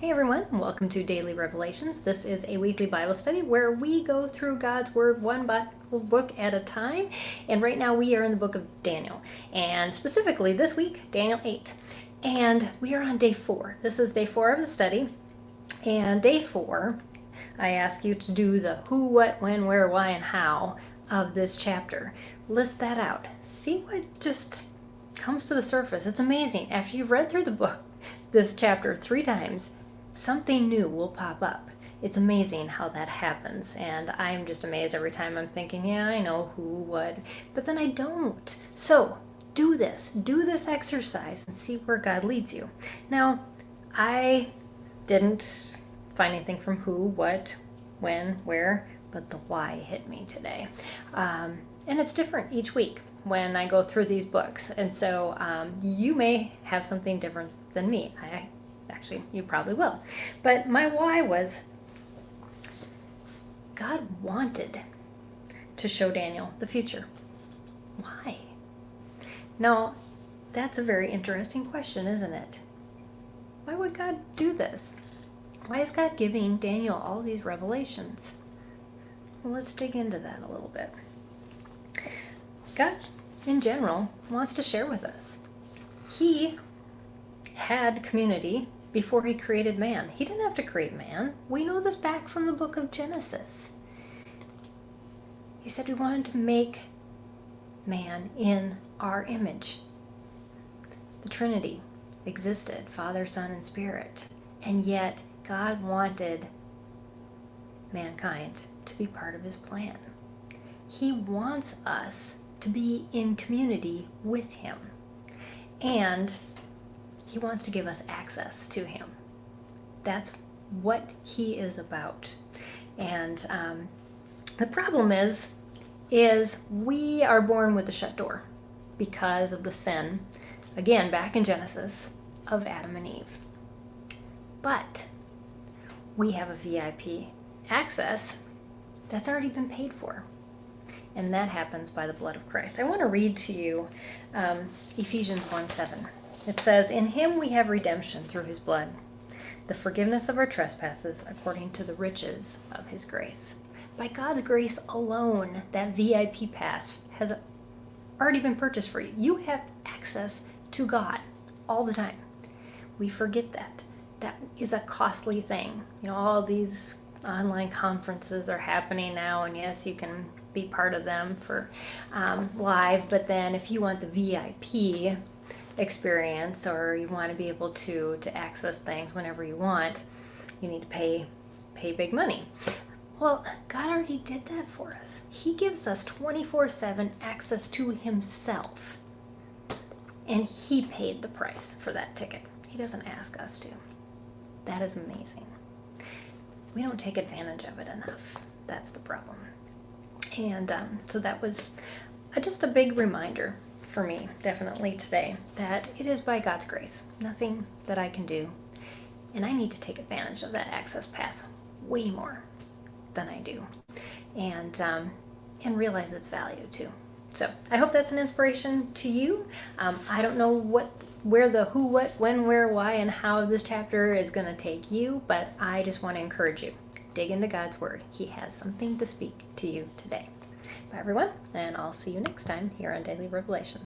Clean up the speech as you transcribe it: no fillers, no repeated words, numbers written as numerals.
Hey everyone, welcome to Daily Revelations. This is a weekly Bible study where we go through God's Word one Bible book at a time. And right now we are in the book of Daniel. And specifically this week, Daniel 8. And we are on day 4. This is day 4 of the study. And day 4, I ask you to do the who, what, when, where, why, and how of this chapter. List that out. See what just comes to the surface. It's amazing. After you've read through the book, this chapter 3 times, something new will pop up. It's amazing how that happens, and I'm just amazed every time. I'm thinking, yeah, I know who, what, but then I don't. So do this exercise and see where God leads you. Now, I didn't find anything from who, what, when, where, but the why hit me today. And it's different each week when I go through these books, and so you may have something different than me. Actually, you probably will. But my why was God wanted to show Daniel the future. Why? Now, that's a very interesting question, isn't it? Why would God do this? Why is God giving Daniel all these revelations? Well, let's dig into that a little bit. God, in general, wants to share with us. He had community before he created man. He didn't have to create man. We know this back from the book of Genesis. He said he wanted to make man in our image. The Trinity existed, Father, Son, and Spirit. And yet God wanted mankind to be part of his plan. He wants us to be in community with him. And he wants to give us access to him. That's what he is about. And the problem is we are born with a shut door because of the sin, again, back in Genesis, of Adam and Eve. But we have a VIP access that's already been paid for. And that happens by the blood of Christ. I want to read to you Ephesians 1:7. It says, "In him we have redemption through his blood, the forgiveness of our trespasses according to the riches of his grace." By God's grace alone, that VIP pass has already been purchased for you. You have access to God all the time. We forget that. That is a costly thing. You know, all these online conferences are happening now, and yes, you can be part of them for live, but then if you want the VIP experience, or you want to be able to access things whenever you want, you need to pay big money. Well, God already did that for us. He gives us 24/7 access to himself, and he paid the price for that ticket. He doesn't ask us to. That is amazing. We don't take advantage of it enough. That's the problem. And so that was just a big reminder for me, definitely today, that it is by God's grace, nothing that I can do, and I need to take advantage of that access pass way more than I do, and realize its value too. So I hope that's an inspiration to you. I don't know where the who, what, when, where, why, and how this chapter is going to take you, but I just want to encourage you. Dig into God's Word. He has something to speak to you today. Bye, everyone, and I'll see you next time here on Daily Revelation.